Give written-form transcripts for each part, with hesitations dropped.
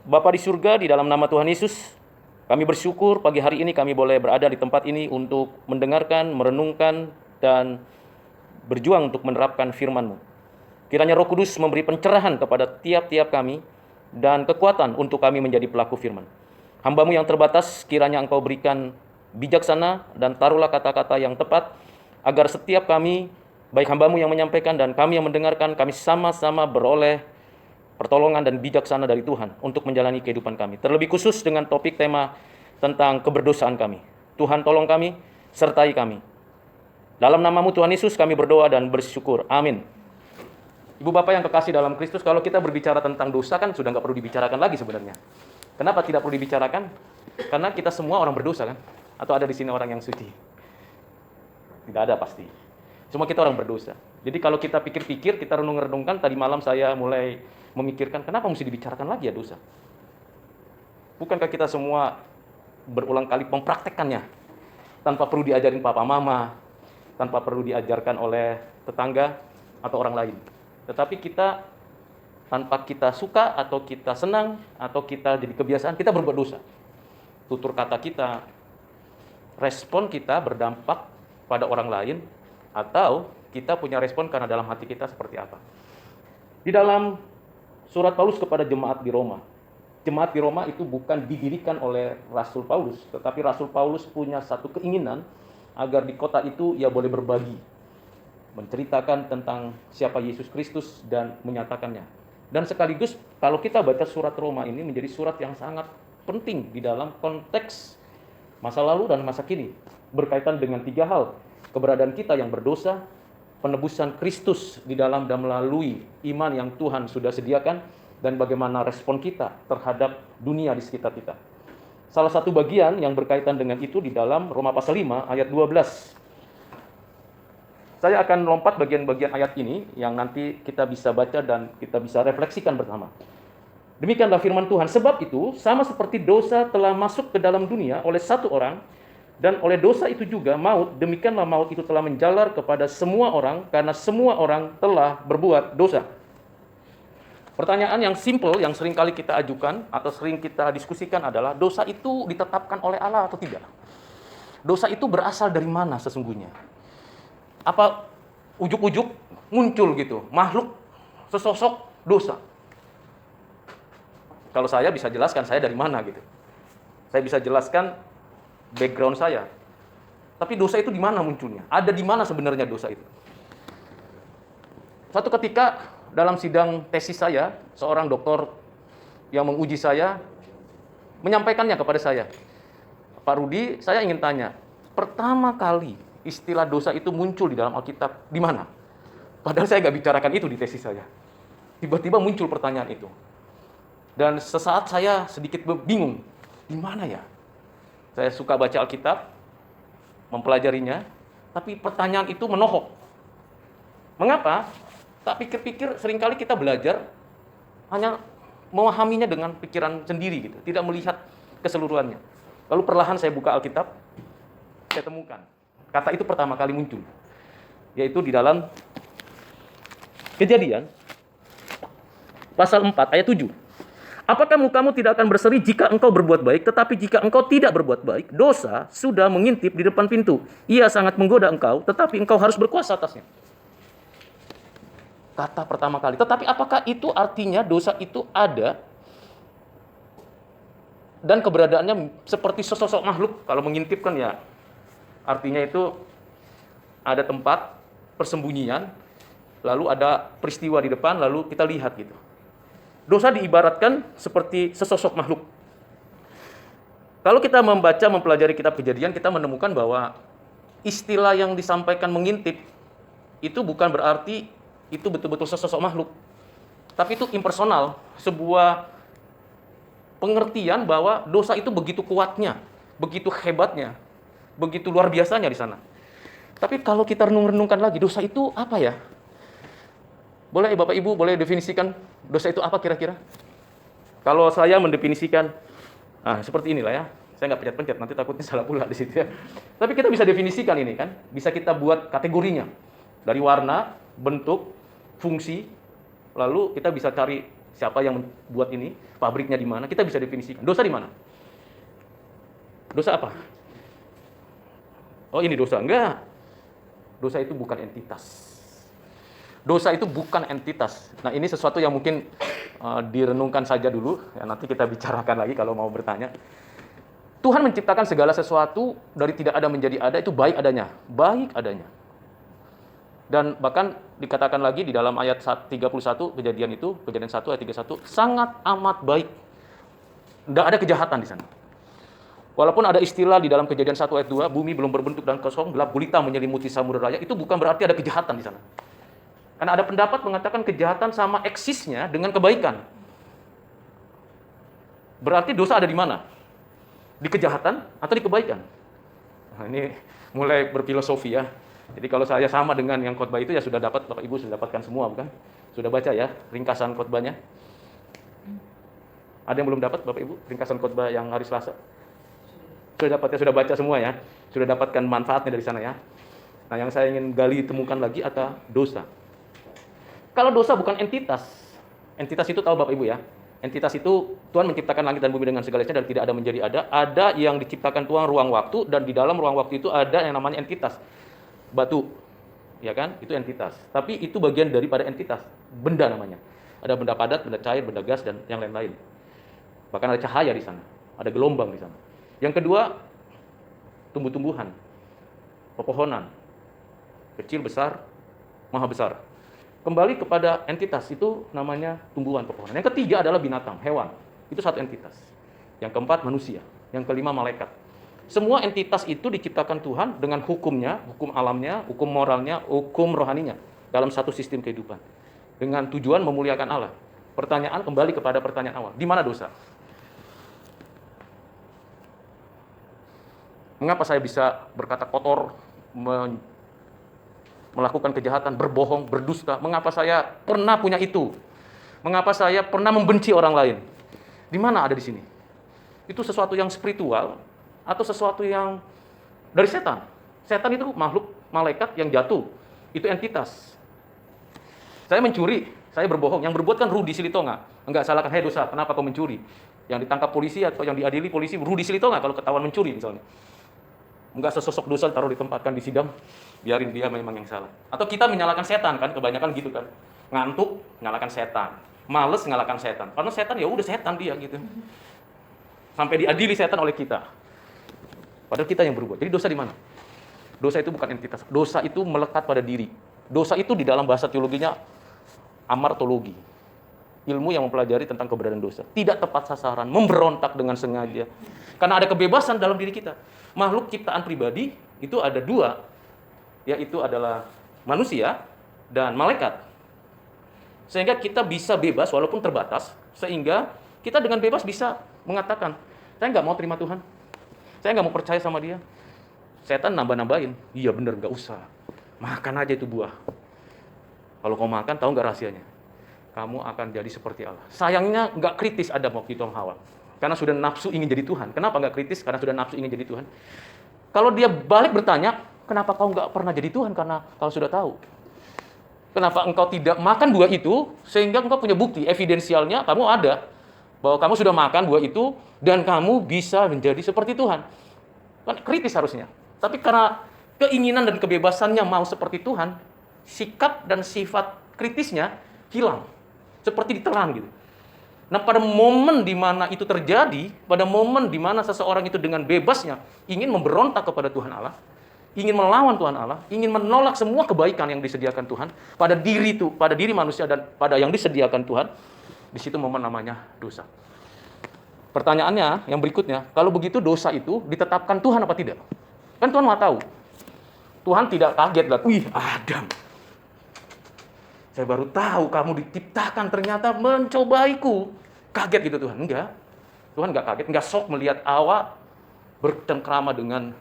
Bapa di surga, di dalam nama Tuhan Yesus, kami bersyukur pagi hari ini kami boleh berada di tempat ini untuk mendengarkan, merenungkan, dan berjuang untuk menerapkan firman-Mu. Kiranya Roh Kudus memberi pencerahan kepada tiap-tiap kami dan kekuatan untuk kami menjadi pelaku firman. Hamba-Mu yang terbatas, kiranya Engkau berikan bijaksana dan taruhlah kata-kata yang tepat, agar setiap kami, baik hamba-Mu yang menyampaikan dan kami yang mendengarkan, kami sama-sama beroleh pertolongan dan bijaksana dari Tuhan untuk menjalani kehidupan kami. Terlebih khusus dengan topik tema tentang keberdosaan kami. Tuhan tolong kami, sertai kami. Dalam nama-Mu Tuhan Yesus kami berdoa dan bersyukur. Amin. Ibu Bapak yang kekasih dalam Kristus, kalau kita berbicara tentang dosa kan sudah nggak perlu dibicarakan lagi sebenarnya. Kenapa tidak perlu dibicarakan? Karena kita semua orang berdosa kan? Atau ada di sini orang yang suci? Tidak ada pasti. Cuma kita orang berdosa. Jadi kalau kita pikir-pikir, kita renung-renungkan, tadi malam saya mulai memikirkan, kenapa mesti dibicarakan lagi ya dosa? Bukankah kita semua berulang kali mempraktekkannya, tanpa perlu diajarin papa mama, tanpa perlu diajarkan oleh tetangga atau orang lain. Tetapi kita, tanpa kita suka atau kita senang, atau kita jadi kebiasaan, kita berbuat dosa. Tutur kata kita, respon kita berdampak pada orang lain, atau kita punya respon karena dalam hati kita seperti apa. Di dalam surat Paulus kepada jemaat di Roma. Jemaat di Roma itu bukan didirikan oleh Rasul Paulus, tetapi Rasul Paulus punya satu keinginan agar di kota itu ia boleh berbagi, menceritakan tentang siapa Yesus Kristus dan menyatakannya. Dan sekaligus kalau kita baca surat Roma ini menjadi surat yang sangat penting di dalam konteks masa lalu dan masa kini, berkaitan dengan 3 hal: keberadaan kita yang berdosa, penebusan Kristus di dalam dan melalui iman yang Tuhan sudah sediakan, dan bagaimana respon kita terhadap dunia di sekitar kita. Salah satu bagian yang berkaitan dengan itu di dalam Roma pasal 5 ayat 12. Saya akan lompat bagian-bagian ayat ini yang nanti kita bisa baca dan kita bisa refleksikan bersama. Demikianlah firman Tuhan, sebab itu sama seperti dosa telah masuk ke dalam dunia oleh satu orang, dan oleh dosa itu juga maut, demikianlah maut itu telah menjalar kepada semua orang, karena semua orang telah berbuat dosa. Pertanyaan yang simpel yang sering kali kita ajukan atau sering kita diskusikan adalah, dosa itu ditetapkan oleh Allah atau tidak? Dosa itu berasal dari mana sesungguhnya? Apa ujuk-ujuk muncul gitu, makhluk, sesosok dosa? Kalau saya bisa jelaskan saya dari mana gitu. Saya bisa jelaskan background saya. Tapi dosa itu di mana munculnya? Ada di mana sebenarnya dosa itu? Suatu ketika dalam sidang tesis saya, seorang doktor yang menguji saya menyampaikannya kepada saya. Pak Rudi, saya ingin tanya, pertama kali istilah dosa itu muncul di dalam Alkitab di mana? Padahal saya nggak bicarakan itu di tesis saya. Tiba-tiba muncul pertanyaan itu. Dan sesaat saya sedikit bingung, di mana ya? Saya suka baca Alkitab, mempelajarinya, tapi pertanyaan itu menohok. Mengapa? Tak pikir-pikir seringkali kita belajar hanya memahaminya dengan pikiran sendiri gitu, tidak melihat keseluruhannya. Lalu perlahan saya buka Alkitab, saya temukan kata itu pertama kali muncul, yaitu di dalam Kejadian pasal 4 ayat 7. Apakah mukamu tidak akan berseri jika engkau berbuat baik, tetapi jika engkau tidak berbuat baik, dosa sudah mengintip di depan pintu. Ia sangat menggoda engkau, tetapi engkau harus berkuasa atasnya. Kata pertama kali. Tetapi apakah itu artinya dosa itu ada dan keberadaannya seperti sesosok makhluk? Kalau mengintip kan ya, artinya itu ada tempat persembunyian, lalu ada peristiwa di depan, lalu kita lihat gitu. Dosa diibaratkan seperti sesosok makhluk. Kalau kita membaca, mempelajari kitab Kejadian, kita menemukan bahwa istilah yang disampaikan mengintip itu bukan berarti itu betul-betul sesosok makhluk. Tapi itu impersonal, sebuah pengertian bahwa dosa itu begitu kuatnya, begitu hebatnya, begitu luar biasanya di sana. Tapi kalau kita renung-renungkan lagi, dosa itu apa ya? Boleh Bapak Ibu, boleh definisikan dosa itu apa kira-kira? Kalau saya mendefinisikan, seperti inilah ya. Saya nggak pencet-pencet, nanti takutnya salah pula di situ ya. Tapi kita bisa definisikan ini kan, bisa kita buat kategorinya. Dari warna, bentuk, fungsi, lalu kita bisa cari siapa yang buat ini, pabriknya di mana, kita bisa definisikan. Dosa di mana? Dosa apa? Oh, ini dosa. Enggak. Dosa itu bukan entitas. Dosa itu bukan entitas. Nah, ini sesuatu yang mungkin direnungkan saja dulu, ya, nanti kita bicarakan lagi kalau mau bertanya. Tuhan menciptakan segala sesuatu dari tidak ada menjadi ada, itu baik adanya. Baik adanya. Dan bahkan dikatakan lagi di dalam ayat 31 kejadian 1 ayat 31, sangat amat baik. Tidak ada kejahatan di sana. Walaupun ada istilah di dalam kejadian 1 ayat 2, bumi belum berbentuk dan kosong, gelap gulita menyelimuti samudera raya, itu bukan berarti ada kejahatan di sana. Karena ada pendapat mengatakan kejahatan sama eksisnya dengan kebaikan. Berarti dosa ada di mana? Di kejahatan atau di kebaikan? Nah, ini mulai berfilosofi ya. Jadi kalau saya sama dengan yang khotbah itu ya sudah dapat, Bapak Ibu sudah dapatkan semua bukan? Sudah baca ya ringkasan khotbahnya? Ada yang belum dapat Bapak Ibu ringkasan khotbah yang hari Selasa? Sudah dapat ya, sudah baca semua ya? Sudah dapatkan manfaatnya dari sana ya? Nah, yang saya ingin gali temukan lagi adalah dosa. Kalau dosa bukan entitas, entitas itu tahu Bapak Ibu ya? Entitas itu Tuhan menciptakan langit dan bumi dengan segala isinya dan tidak ada menjadi ada. Ada yang diciptakan Tuhan ruang waktu, dan di dalam ruang waktu itu ada yang namanya entitas. Batu, ya kan? Itu entitas. Tapi itu bagian daripada entitas, benda namanya. Ada benda padat, benda cair, benda gas, dan yang lain-lain. Bahkan ada cahaya di sana, ada gelombang di sana. Yang kedua, tumbuh-tumbuhan, pepohonan, kecil, besar, maha besar. Kembali kepada entitas, itu namanya tumbuhan, pepohonan. Yang ketiga adalah binatang, hewan. Itu satu entitas. Yang keempat, manusia. Yang kelima, malaikat. Semua entitas itu diciptakan Tuhan dengan hukumnya, hukum alamnya, hukum moralnya, hukum rohaninya dalam satu sistem kehidupan. Dengan tujuan memuliakan Allah. Pertanyaan kembali kepada pertanyaan awal. Di mana dosa? Mengapa saya bisa berkata kotor, melakukan kejahatan, berbohong, berdusta? Mengapa saya pernah punya itu? Mengapa saya pernah membenci orang lain? Di mana ada di sini? Itu sesuatu yang spiritual atau sesuatu yang dari setan? Setan itu makhluk malaikat yang jatuh. Itu entitas. Saya mencuri, saya berbohong. Yang berbuat kan Rudi Silitonga. Enggak salahkan, hei dosa, kenapa kau mencuri? Yang ditangkap polisi atau yang diadili polisi Rudi Silitonga kalau ketahuan mencuri misalnya. Enggak sesosok dosa taruh ditempatkan di sidang, biarin dia memang yang salah. Atau kita menyalahkan setan kan, kebanyakan gitu kan. Ngantuk, nyalakan setan. Males, nyalakan setan. Karena setan ya udah setan dia gitu. Sampai diadili setan oleh kita. Padahal kita yang berbuat. Jadi dosa di mana? Dosa itu bukan entitas. Dosa itu melekat pada diri. Dosa itu di dalam bahasa teologinya amartologi. Ilmu yang mempelajari tentang keberadaan dosa. Tidak tepat sasaran, memberontak dengan sengaja. Karena ada kebebasan dalam diri kita. Makhluk ciptaan pribadi itu ada dua, yaitu adalah manusia dan malaikat. Sehingga kita bisa bebas walaupun terbatas, sehingga kita dengan bebas bisa mengatakan, saya nggak mau terima Tuhan. Saya nggak mau percaya sama dia. Setan nambah-nambahin. Iya bener, nggak usah. Makan aja itu buah. Kalau kau makan, tahu nggak rahasianya? Kamu akan jadi seperti Allah. Sayangnya nggak kritis Adam waktu itu Hawa. Karena sudah nafsu ingin jadi Tuhan. Kenapa nggak kritis? Karena sudah nafsu ingin jadi Tuhan. Kalau dia balik bertanya, kenapa kau nggak pernah jadi Tuhan? Karena kalau sudah tahu. Kenapa engkau tidak makan buah itu, sehingga engkau punya bukti, evidensialnya kamu ada. Bahwa kamu sudah makan buah itu, dan kamu bisa menjadi seperti Tuhan. Kan kritis harusnya. Tapi karena keinginan dan kebebasannya mau seperti Tuhan, sikap dan sifat kritisnya hilang. Seperti ditelan gitu. Nah, pada momen di mana itu terjadi, pada momen di mana seseorang itu dengan bebasnya ingin memberontak kepada Tuhan Allah, ingin melawan Tuhan Allah, ingin menolak semua kebaikan yang disediakan Tuhan pada diri manusia dan pada yang disediakan Tuhan, di situ momen namanya dosa. Pertanyaannya yang berikutnya, kalau begitu dosa itu ditetapkan Tuhan apa tidak? Kan Tuhan nggak tahu. Tuhan tidak kaget lah, wih Adam, saya baru tahu kamu diciptakan ternyata mencobaiku. Kaget gitu Tuhan? Enggak. Tuhan enggak kaget, enggak shock melihat Hawa bercengkrama dengan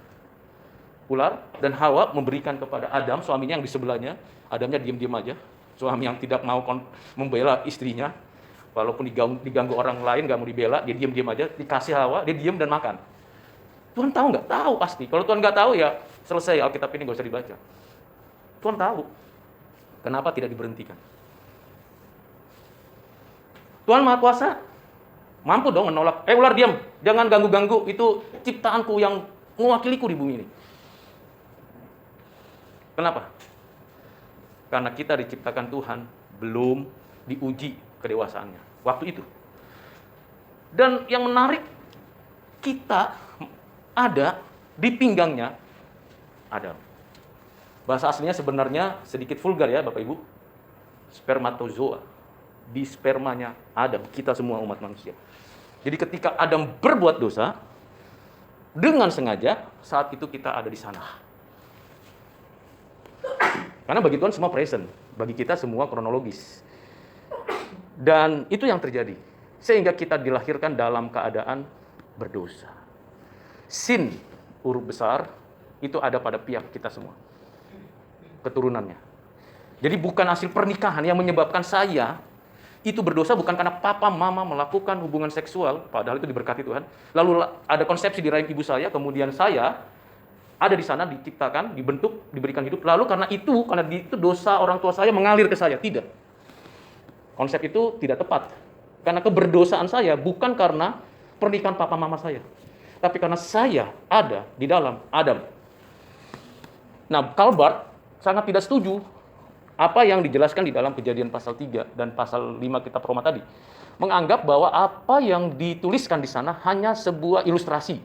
ular, dan Hawa memberikan kepada Adam, suaminya yang di sebelahnya. Adamnya diam-diam aja. Suami yang tidak mau membela istrinya, walaupun diganggu orang lain, enggak mau dibela, dia diam-diam aja. Dikasih Hawa, dia diam dan makan. Tuhan tahu nggak? Tahu pasti. Kalau Tuhan nggak tahu ya selesai, Alkitab ini nggak usah dibaca. Tuhan tahu. Kenapa tidak diberhentikan? Tuhan Maha Kuasa mampu dong menolak. Ular diam, jangan ganggu-ganggu, itu ciptaanku yang mewakiliku di bumi ini. Kenapa? Karena kita diciptakan Tuhan belum diuji kedewasaannya waktu itu. Dan yang menarik, kita ada di pinggangnya Adam. Bahasa aslinya sebenarnya sedikit vulgar ya Bapak Ibu. Spermatozoa. Di spermanya Adam, kita semua umat manusia. Jadi ketika Adam berbuat dosa, dengan sengaja saat itu kita ada di sana. Karena bagi Tuhan semua present, bagi kita semua kronologis. Dan itu yang terjadi. Sehingga kita dilahirkan dalam keadaan berdosa. Sin, huruf besar, itu ada pada pihak kita semua. Keturunannya. Jadi bukan hasil pernikahan yang menyebabkan saya itu berdosa, bukan karena papa mama melakukan hubungan seksual, padahal itu diberkati Tuhan. Lalu ada konsepsi di rahim ibu saya, kemudian saya ada di sana, diciptakan, dibentuk, diberikan hidup. Lalu karena itu dosa orang tua saya mengalir ke saya. Tidak. Konsep itu tidak tepat. Karena keberdosaan saya bukan karena pernikahan papa mama saya. Tapi karena saya ada di dalam Adam. Nah, Karl Barth sangat tidak setuju apa yang dijelaskan di dalam Kejadian pasal 3 dan pasal 5 kitab Roma tadi. Menganggap bahwa apa yang dituliskan di sana hanya sebuah ilustrasi.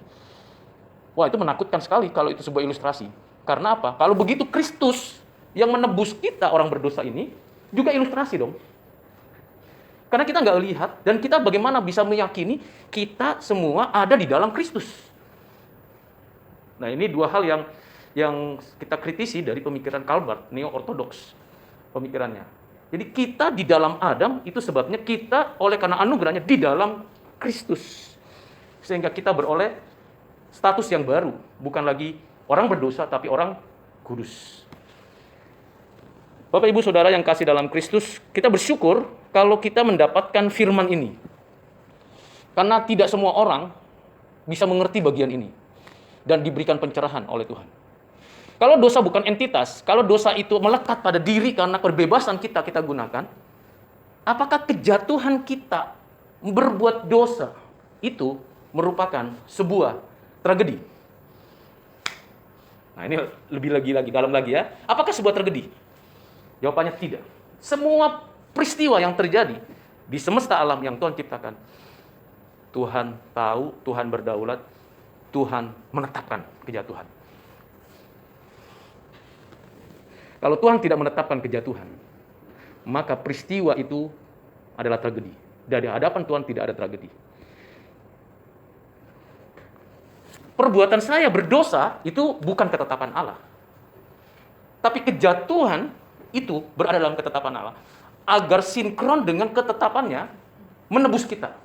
Wah, itu menakutkan sekali kalau itu sebuah ilustrasi. Karena apa? Kalau begitu Kristus yang menebus kita orang berdosa ini juga ilustrasi dong. Karena kita nggak lihat dan kita bagaimana bisa meyakini kita semua ada di dalam Kristus. Nah, ini dua hal yang kita kritisi dari pemikiran Karl Barth, neo-ortodoks pemikirannya. Jadi kita di dalam Adam itu sebabnya kita oleh karena anugerahnya di dalam Kristus. Sehingga kita beroleh status yang baru, bukan lagi orang berdosa, tapi orang kudus. Bapak, Ibu, Saudara yang kasih dalam Kristus, kita bersyukur kalau kita mendapatkan firman ini. Karena tidak semua orang bisa mengerti bagian ini dan diberikan pencerahan oleh Tuhan. Kalau dosa bukan entitas, kalau dosa itu melekat pada diri karena kebebasan kita gunakan, apakah kejatuhan kita berbuat dosa itu merupakan sebuah tragedi? Nah, ini lebih dalam lagi ya. Apakah sebuah tragedi? Jawabannya tidak. Semua peristiwa yang terjadi di semesta alam yang Tuhan ciptakan, Tuhan tahu, Tuhan berdaulat, Tuhan menetapkan kejatuhan. Kalau Tuhan tidak menetapkan kejatuhan, maka peristiwa itu adalah tragedi. Dari hadapan Tuhan tidak ada tragedi. Perbuatan saya berdosa itu bukan ketetapan Allah. Tapi kejatuhan itu berada dalam ketetapan Allah. Agar sinkron dengan ketetapannya menebus kita.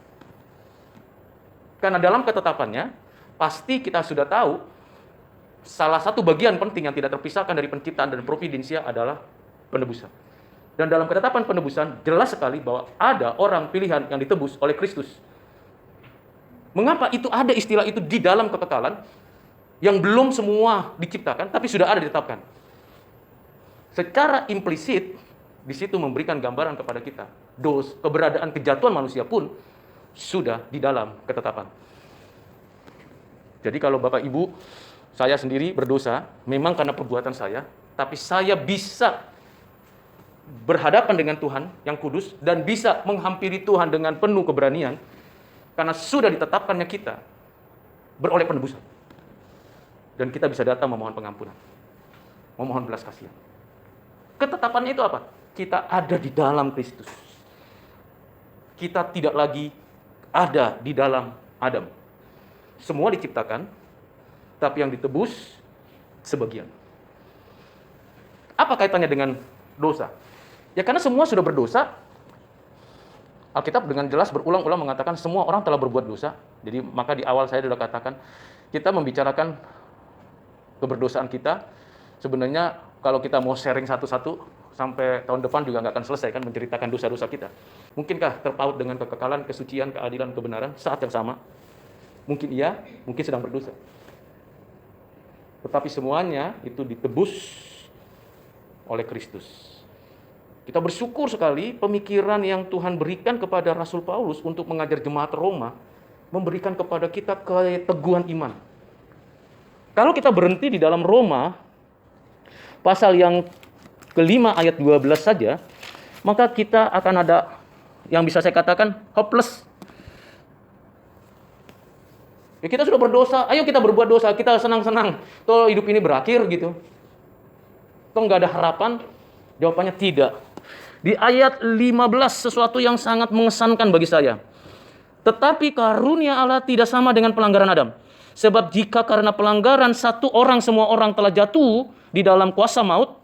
Karena dalam ketetapannya, pasti kita sudah tahu, salah satu bagian penting yang tidak terpisahkan dari penciptaan dan providensia adalah penebusan. Dan dalam ketetapan penebusan, jelas sekali bahwa ada orang pilihan yang ditebus oleh Kristus. Mengapa itu ada istilah itu di dalam kekekalan yang belum semua diciptakan, tapi sudah ada ditetapkan? Secara implisit, di situ memberikan gambaran kepada kita. Keberadaan kejatuhan manusia pun sudah di dalam ketetapan. Jadi kalau Bapak Ibu, saya sendiri berdosa, memang karena perbuatan saya, tapi saya bisa berhadapan dengan Tuhan yang kudus dan bisa menghampiri Tuhan dengan penuh keberanian, karena sudah ditetapkannya kita beroleh penebusan. Dan kita bisa datang memohon pengampunan, memohon belas kasihan. Ketetapannya itu apa? Kita ada di dalam Kristus. Kita tidak lagi ada di dalam Adam. Semua diciptakan, tapi yang ditebus sebagian. Apa kaitannya dengan dosa? Ya karena semua sudah berdosa. Alkitab dengan jelas berulang-ulang mengatakan semua orang telah berbuat dosa. Jadi maka di awal saya sudah katakan, kita membicarakan keberdosaan kita. Sebenarnya kalau kita mau sharing satu-satu, sampai tahun depan juga nggak akan selesai kan menceritakan dosa-dosa kita. Mungkinkah terpaut dengan kekekalan, kesucian, keadilan, kebenaran saat yang sama? Mungkin iya, mungkin sedang berdosa. Tetapi semuanya itu ditebus oleh Kristus. Kita bersyukur sekali pemikiran yang Tuhan berikan kepada Rasul Paulus untuk mengajar jemaat Roma, memberikan kepada kita keteguhan iman. Kalau kita berhenti di dalam Roma, pasal yang kelima ayat 12 saja, maka kita akan ada yang bisa saya katakan hopeless. Ya, kita sudah berdosa, ayo kita berbuat dosa, kita senang-senang, toh hidup ini berakhir gitu. Toh nggak ada harapan? Jawabannya tidak. Di ayat 15 sesuatu yang sangat mengesankan bagi saya. Tetapi karunia Allah tidak sama dengan pelanggaran Adam. Sebab jika karena pelanggaran satu orang semua orang telah jatuh di dalam kuasa maut,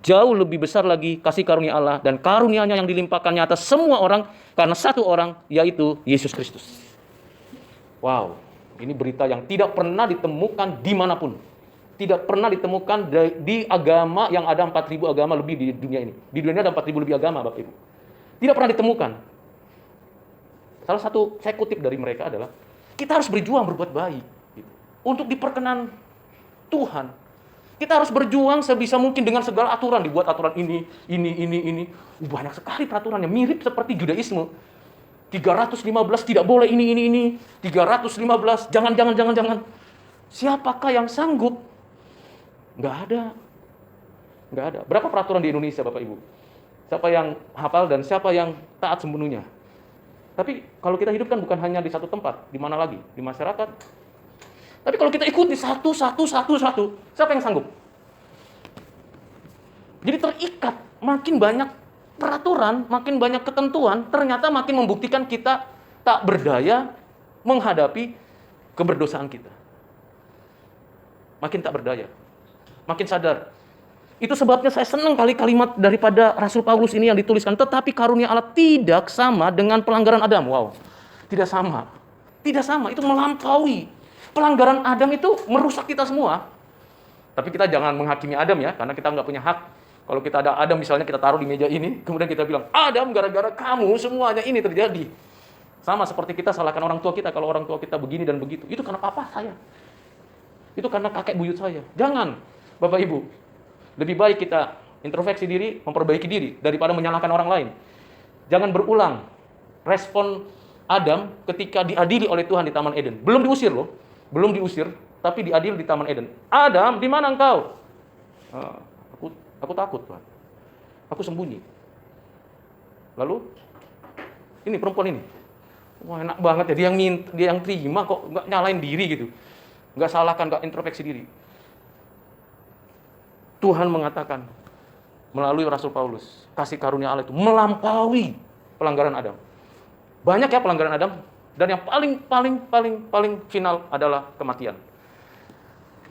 jauh lebih besar lagi kasih karunia Allah dan karunia-Nya yang dilimpahkannya atas semua orang karena satu orang, yaitu Yesus Kristus. Wow. Ini berita yang tidak pernah ditemukan dimanapun. Tidak pernah ditemukan di agama yang ada 4.000 agama lebih di dunia ini. Di dunia ini ada 4.000 lebih agama, Bapak Ibu. Tidak pernah ditemukan. Salah satu saya kutip dari mereka adalah, kita harus berjuang berbuat baik. Gitu. Untuk diperkenan Tuhan. Kita harus berjuang sebisa mungkin dengan segala aturan. Dibuat aturan ini. Banyak sekali peraturannya. Mirip seperti Judaisme. 315 tidak boleh ini. 315 jangan. Siapakah yang sanggup? Nggak ada. Berapa peraturan di Indonesia, Bapak Ibu? Siapa yang hafal dan siapa yang taat sepenuhnya? Tapi kalau kita hidup kan bukan hanya di satu tempat, di mana lagi? Di masyarakat. Tapi kalau kita ikuti satu, siapa yang sanggup? Jadi terikat, makin banyak peraturan, makin banyak ketentuan, ternyata makin membuktikan kita tak berdaya menghadapi keberdosaan kita. Makin tak berdaya, makin sadar. Itu sebabnya saya senang kali kalimat daripada Rasul Paulus ini yang dituliskan, tetapi karunia Allah tidak sama dengan pelanggaran Adam. Wow, tidak sama, itu melampaui. Pelanggaran Adam itu merusak kita semua. Tapi kita jangan menghakimi Adam ya, karena kita nggak punya hak. Kalau kita ada Adam misalnya kita taruh di meja ini, kemudian kita bilang, Adam gara-gara kamu semuanya ini terjadi. Sama seperti kita salahkan orang tua kita, kalau orang tua kita begini dan begitu. Itu karena papa saya. Itu karena kakek buyut saya. Jangan, Bapak Ibu. Lebih baik kita introspeksi diri, memperbaiki diri, daripada menyalahkan orang lain. Jangan berulang respon Adam ketika diadili oleh Tuhan di Taman Eden. Belum diusir loh. Belum diusir, tapi diadili di Taman Eden. Adam, di mana engkau? Aku takut, Tuhan. Aku sembunyi. Lalu, ini perempuan ini. Wah, enak banget ya. Dia yang terima kok, nggak nyalain diri gitu. Nggak salahkan, nggak introspeksi diri. Tuhan mengatakan melalui Rasul Paulus, kasih karunia Allah itu melampaui pelanggaran Adam. Banyak ya pelanggaran Adam, dan yang paling final adalah kematian.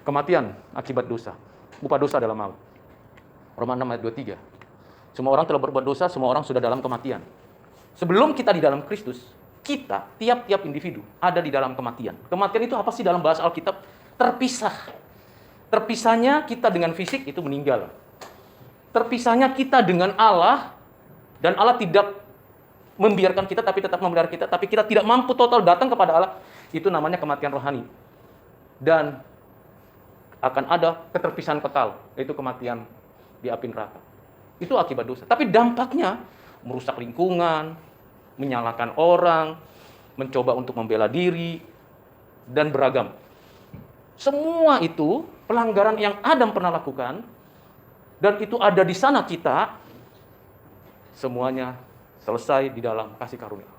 Kematian akibat dosa. Upah dosa adalah maut. Roma 6 ayat 23. Semua orang telah berbuat dosa, semua orang sudah dalam kematian. Sebelum kita di dalam Kristus, kita, tiap-tiap individu, ada di dalam kematian. Kematian itu apa sih dalam bahasa Alkitab? Terpisah. Terpisahnya kita dengan fisik itu meninggal. Terpisahnya kita dengan Allah, dan Allah tidak membiarkan kita, tapi tetap memelihara kita, tapi kita tidak mampu total datang kepada Allah. Itu namanya kematian rohani. Dan akan ada keterpisahan kekal, yaitu kematian di api neraka. Itu akibat dosa. Tapi dampaknya merusak lingkungan, menyalahkan orang, mencoba untuk membela diri, dan beragam. Semua itu pelanggaran yang Adam pernah lakukan, dan itu ada di sana kita, semuanya selesai di dalam kasih karunia.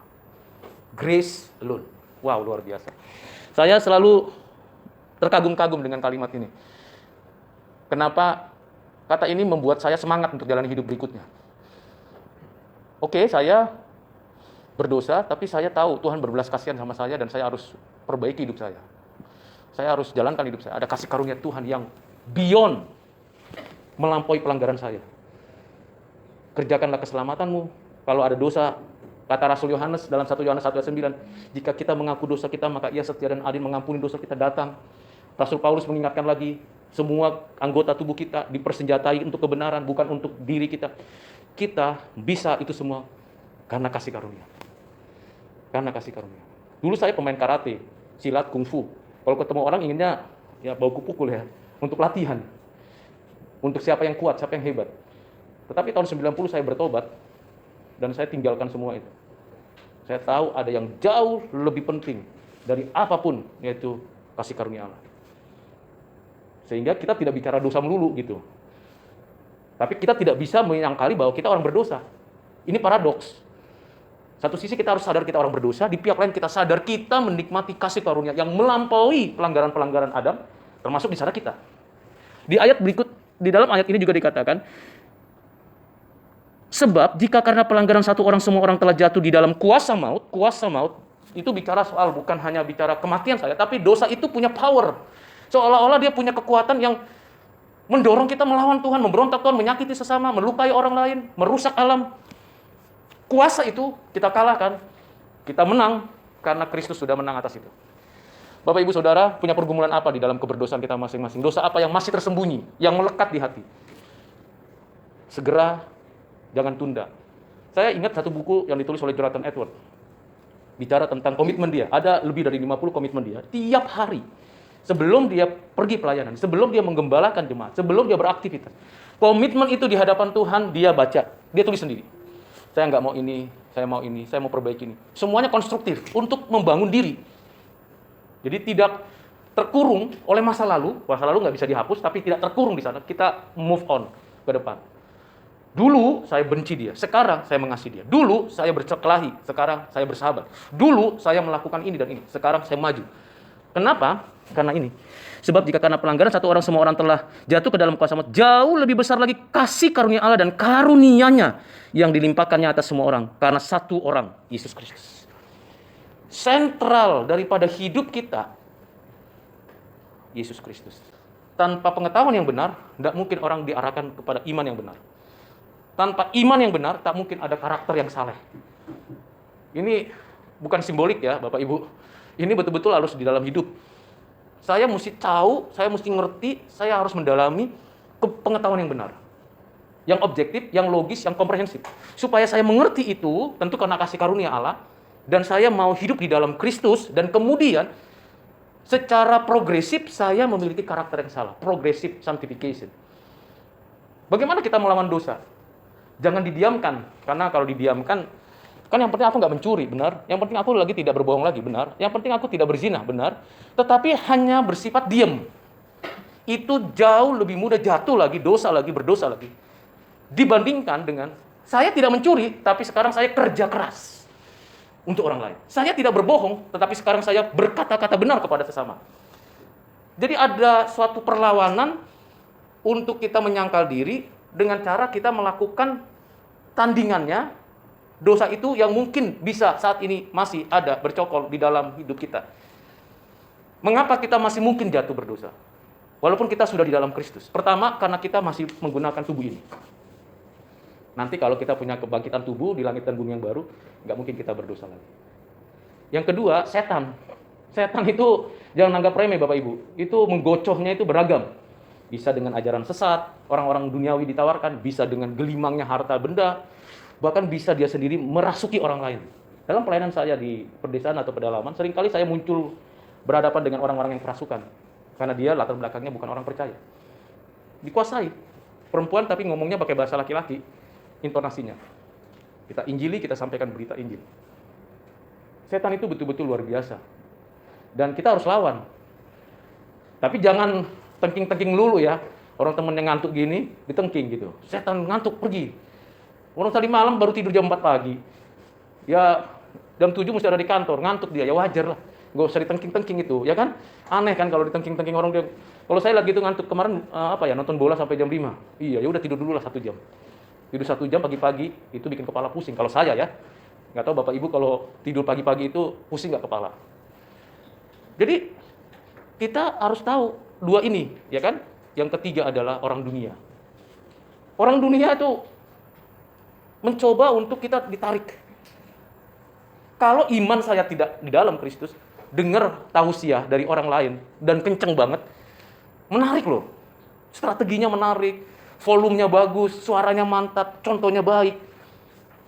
Grace alone. Wow, luar biasa. Saya selalu terkagum-kagum dengan kalimat ini. Kenapa? Kata ini membuat saya semangat untuk jalan hidup berikutnya. Oke, saya berdosa, tapi saya tahu Tuhan berbelas kasihan sama saya dan saya harus perbaiki hidup saya. Saya harus jalankan hidup saya. Ada kasih karunia Tuhan yang beyond, melampaui pelanggaran saya. Kerjakanlah keselamatanmu. Kalau ada dosa, kata Rasul Yohanes dalam 1 Yohanes 1 ayat 9, jika kita mengaku dosa kita, maka Ia setia dan adil mengampuni dosa kita datang. Rasul Paulus mengingatkan lagi, semua anggota tubuh kita dipersenjatai untuk kebenaran, bukan untuk diri kita. Kita bisa itu semua karena kasih karunia. Karena kasih karunia. Dulu saya pemain karate, silat, kungfu. Kalau ketemu orang inginnya ya baku pukul ya, untuk latihan. Untuk siapa yang kuat, siapa yang hebat. Tetapi tahun 90 saya bertobat, dan saya tinggalkan semua itu. Saya tahu ada yang jauh lebih penting dari apapun, yaitu kasih karunia Allah. Sehingga kita tidak bicara dosa melulu gitu. Tapi kita tidak bisa menyangkali bahwa kita orang berdosa. Ini paradoks. Satu sisi kita harus sadar kita orang berdosa, di pihak lain kita sadar kita menikmati kasih karunia yang melampaui pelanggaran-pelanggaran Adam, termasuk di sana kita. Di ayat berikut, di dalam ayat ini juga dikatakan, sebab jika karena pelanggaran satu orang semua orang telah jatuh di dalam kuasa maut itu bicara soal bukan hanya bicara kematian saya, tapi dosa itu punya power. Seolah-olah dia punya kekuatan yang mendorong kita melawan Tuhan, memberontak Tuhan, menyakiti sesama, melukai orang lain, merusak alam. Kuasa itu kita kalahkan, kita menang karena Kristus sudah menang atas itu. Bapak Ibu Saudara, punya pergumulan apa di dalam keberdosaan kita masing-masing? Dosa apa yang masih tersembunyi, yang melekat di hati? Segera, jangan tunda. Saya ingat satu buku yang ditulis oleh Jonathan Edwards, bicara tentang komitmen dia. Ada lebih dari 50 komitmen dia. Tiap hari, sebelum dia pergi pelayanan, sebelum dia menggembalakan jemaat, sebelum dia beraktivitas, komitmen itu di hadapan Tuhan dia baca, dia tulis sendiri. Saya nggak mau ini, saya mau perbaiki ini. Semuanya konstruktif untuk membangun diri. Jadi tidak terkurung oleh masa lalu nggak bisa dihapus, tapi tidak terkurung di sana. Kita move on ke depan. Dulu saya benci dia, sekarang saya mengasihi dia. Dulu saya berkelahi, sekarang saya bersahabat. Dulu saya melakukan ini dan ini, sekarang saya maju. Kenapa? Karena ini. Sebab jika karena pelanggaran satu orang semua orang telah jatuh ke dalam kuasa maut, jauh lebih besar lagi kasih karunia Allah dan karunia-Nya yang dilimpahkannya atas semua orang karena satu orang, Yesus Kristus. Sentral daripada hidup kita, Yesus Kristus. Tanpa pengetahuan yang benar, tidak mungkin orang diarahkan kepada iman yang benar. Tanpa iman yang benar, tak mungkin ada karakter yang saleh. Ini bukan simbolik ya, Bapak Ibu. Ini betul-betul harus di dalam hidup. Saya mesti tahu, saya mesti ngerti, saya harus mendalami pengetahuan yang benar. Yang objektif, yang logis, yang komprehensif. Supaya saya mengerti itu, tentu karena kasih karunia Allah, dan saya mau hidup di dalam Kristus, dan kemudian secara progresif saya memiliki karakter yang salah. Progressive sanctification. Bagaimana kita melawan dosa? Jangan didiamkan, karena kalau didiamkan, kan yang penting aku nggak mencuri, benar. Yang penting aku lagi tidak berbohong lagi, benar. Yang penting aku tidak berzina, benar. Tetapi hanya bersifat diam. Itu jauh lebih mudah jatuh lagi, dosa lagi, berdosa lagi. Dibandingkan dengan, saya tidak mencuri, tapi sekarang saya kerja keras untuk orang lain. Saya tidak berbohong, tetapi sekarang saya berkata-kata benar kepada sesama. Jadi ada suatu perlawanan untuk kita menyangkal diri dengan cara kita melakukan tandingannya, dosa itu yang mungkin bisa saat ini masih ada bercokol di dalam hidup kita. Mengapa kita masih mungkin jatuh berdosa? Walaupun kita sudah di dalam Kristus. Pertama, karena kita masih menggunakan tubuh ini. Nanti kalau kita punya kebangkitan tubuh di langit dan bumi yang baru, nggak mungkin kita berdosa lagi. Yang kedua, setan. Setan itu jangan anggap remeh Bapak Ibu. Itu menggocohnya itu beragam. Bisa dengan ajaran sesat, orang-orang duniawi ditawarkan, bisa dengan gelimangnya harta benda, bahkan bisa dia sendiri merasuki orang lain. Dalam pelayanan saya di perdesaan atau pedalaman, seringkali saya muncul berhadapan dengan orang-orang yang kerasukan. Karena dia latar belakangnya bukan orang percaya. Dikuasai. Perempuan tapi ngomongnya pakai bahasa laki-laki, intonasinya. Kita injili, kita sampaikan berita Injil. Setan itu betul-betul luar biasa. Dan kita harus lawan. Tapi jangan tengking-tengking lulu ya. Orang temen yang ngantuk gini, ditengking gitu. Setan ngantuk, pergi. Orang tadi malam baru tidur jam 4 pagi. Ya, jam 7 mesti ada di kantor, ngantuk dia, ya wajar lah. Nggak usah ditengking-tengking itu, ya kan? Aneh kan kalau ditengking-tengking orang dia. Kalau saya lagi itu ngantuk kemarin, nonton bola sampai jam 5. Iya, ya udah tidur dulu lah 1 jam. Tidur 1 jam pagi-pagi, itu bikin kepala pusing. Kalau saya ya, nggak tahu Bapak Ibu kalau tidur pagi-pagi itu pusing nggak kepala. Jadi, kita harus tahu dua ini, ya kan? Yang ketiga adalah orang dunia. Orang dunia itu mencoba untuk kita ditarik. Kalau iman saya tidak di dalam Kristus, dengar tausiah dari orang lain dan kenceng banget, menarik loh. Strateginya menarik, volumenya bagus, suaranya mantap, contohnya baik.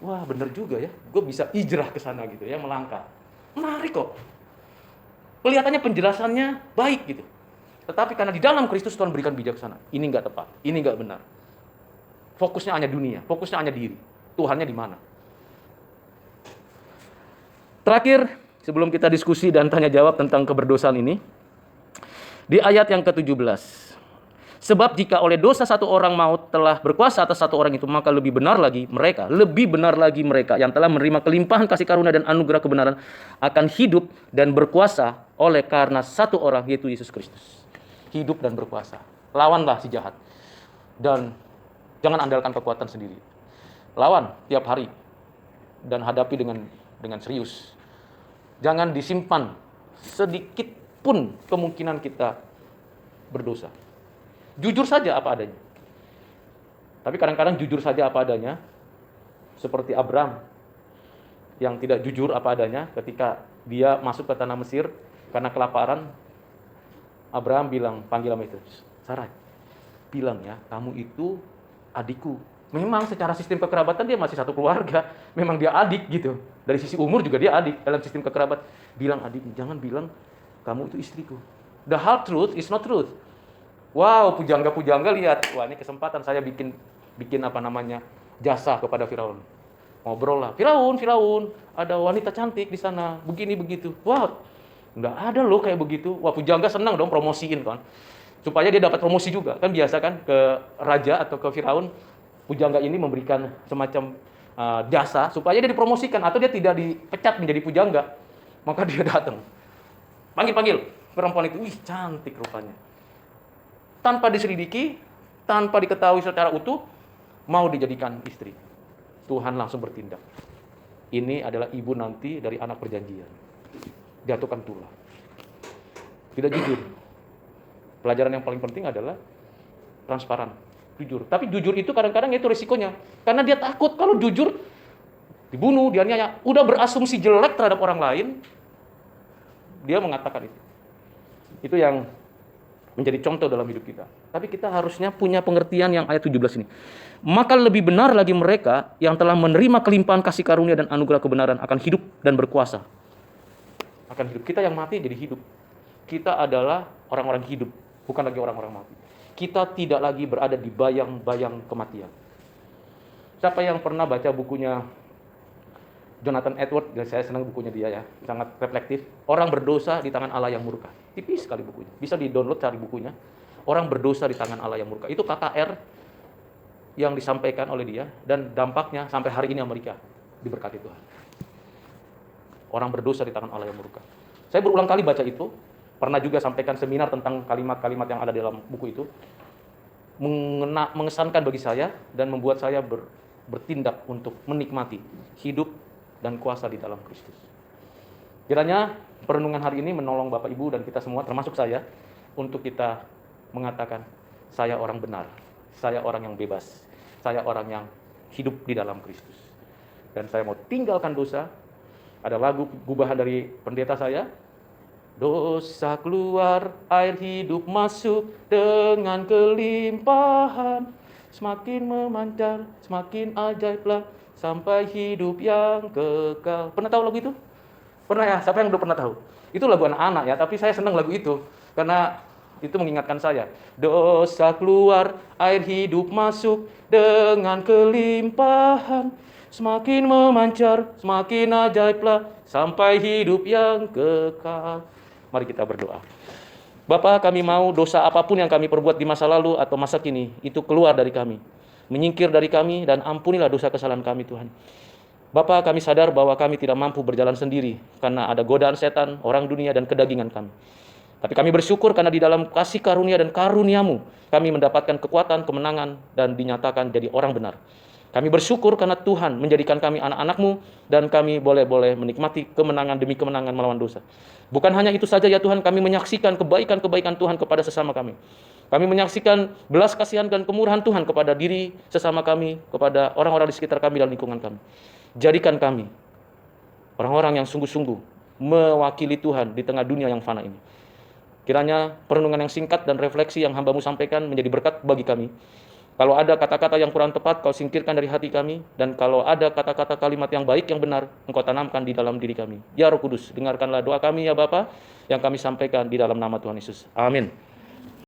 Wah, bener juga ya. Gue bisa hijrah ke sana gitu ya, melangkah. Menarik kok. Kelihatannya penjelasannya baik gitu. Tetapi karena di dalam Kristus Tuhan berikan bijaksana. Ini nggak tepat, ini nggak benar. fokusnya hanya dunia, fokusnya hanya diri. Tuhannya di mana? Terakhir, sebelum kita diskusi dan tanya jawab tentang keberdosaan ini, di ayat yang ke-17. Sebab jika oleh dosa satu orang maut telah berkuasa atas satu orang itu, maka lebih benar lagi mereka yang telah menerima kelimpahan kasih karunia dan anugerah kebenaran akan hidup dan berkuasa oleh karena satu orang, yaitu Yesus Kristus. Hidup dan berkuasa. Lawanlah si jahat. Dan jangan andalkan kekuatan sendiri. Lawan tiap hari dan hadapi dengan serius. Jangan disimpan sedikit pun kemungkinan kita berdosa. Jujur saja apa adanya. Tapi kadang-kadang jujur saja apa adanya, seperti Abraham yang tidak jujur apa adanya ketika dia masuk ke tanah Mesir karena kelaparan. Abraham bilang, panggil sama itu, Sarai, bilang ya, kamu itu adikku. Memang secara sistem kekerabatan dia masih satu keluarga. Memang dia adik gitu. Dari sisi umur juga dia adik dalam sistem kekerabat. Bilang adik, jangan bilang kamu itu istriku. The hard truth is not truth. Wow, pujangga-pujangga lihat, wah ini kesempatan saya bikin jasa kepada Firaun. Ngobrol lah, Firaun, ada wanita cantik di sana, begini begitu. Wah, nggak ada loh kayak begitu. Wah, pujangga senang dong promosiin kan, supaya dia dapat promosi juga. Kan biasa kan ke raja atau ke Firaun, pujangga ini memberikan semacam jasa supaya dia dipromosikan atau dia tidak dipecat menjadi pujangga. Maka dia datang, panggil perempuan itu, wih cantik rupanya. Tanpa diselidiki, tanpa diketahui secara utuh, mau dijadikan istri. Tuhan langsung bertindak. Ini adalah ibu nanti dari anak perjanjian. Jatuhkan tulah. Tidak jujur. Pelajaran yang paling penting adalah transparan, jujur. Tapi jujur itu kadang-kadang itu risikonya. Karena dia takut kalau jujur, dibunuh, dianiaya. Udah berasumsi jelek terhadap orang lain, dia mengatakan itu. Itu yang menjadi contoh dalam hidup kita. Tapi kita harusnya punya pengertian yang ayat 17 ini. Maka lebih benar lagi mereka yang telah menerima kelimpahan kasih karunia dan anugerah kebenaran akan hidup dan berkuasa. Akan hidup. Kita yang mati jadi hidup. Kita adalah orang-orang hidup, bukan lagi orang-orang mati. Kita tidak lagi berada di bayang-bayang kematian. Siapa yang pernah baca bukunya Jonathan Edwards, saya senang bukunya dia ya, sangat reflektif. Orang berdosa di tangan Allah yang murka. Tipis sekali bukunya. Bisa di-download, cari bukunya. Orang berdosa di tangan Allah yang murka. Itu KKR yang disampaikan oleh dia dan dampaknya sampai hari ini Amerika diberkati Tuhan. Orang berdosa di tangan Allah yang murka. Saya berulang kali baca itu, pernah juga sampaikan seminar tentang kalimat-kalimat yang ada dalam buku itu. Mengesankan bagi saya dan membuat saya bertindak untuk menikmati hidup dan kuasa di dalam Kristus. Kiranya perenungan hari ini menolong Bapak Ibu dan kita semua, termasuk saya, untuk kita mengatakan, saya orang benar, saya orang yang bebas, saya orang yang hidup di dalam Kristus. Dan saya mau tinggalkan dosa. Ada lagu gubahan dari pendeta saya, dosa keluar, air hidup masuk dengan kelimpahan, semakin memancar, semakin ajaiblah, sampai hidup yang kekal. Pernah tahu lagu itu? Pernah ya? Siapa yang udah pernah tahu? Itu lagu anak-anak ya, tapi saya senang lagu itu. Karena itu mengingatkan saya. Dosa keluar, air hidup masuk dengan kelimpahan. Semakin memancar, semakin ajaiblah, sampai hidup yang kekal. Mari kita berdoa. Bapa, kami mau dosa apapun yang kami perbuat di masa lalu atau masa kini, itu keluar dari kami. Menyingkir dari kami dan ampunilah dosa kesalahan kami Tuhan. Bapa, kami sadar bahwa kami tidak mampu berjalan sendiri karena ada godaan setan, orang dunia dan kedagingan kami. Tapi kami bersyukur karena di dalam kasih karunia dan karuniamu kami mendapatkan kekuatan, kemenangan dan dinyatakan jadi orang benar. Kami bersyukur karena Tuhan menjadikan kami anak-anak-Mu dan kami boleh menikmati kemenangan demi kemenangan melawan dosa. Bukan hanya itu saja ya Tuhan, kami menyaksikan kebaikan-kebaikan Tuhan kepada sesama kami. Kami menyaksikan belas kasihan dan kemurahan Tuhan kepada diri sesama kami, kepada orang-orang di sekitar kami dan lingkungan kami. Jadikan kami orang-orang yang sungguh-sungguh mewakili Tuhan di tengah dunia yang fana ini. Kiranya perenungan yang singkat dan refleksi yang hamba-Mu sampaikan menjadi berkat bagi kami. Kalau ada kata-kata yang kurang tepat, Kau singkirkan dari hati kami. Dan kalau ada kata-kata kalimat yang baik, yang benar, Engkau tanamkan di dalam diri kami. Ya Roh Kudus, dengarkanlah doa kami ya Bapa, yang kami sampaikan di dalam nama Tuhan Yesus. Amin.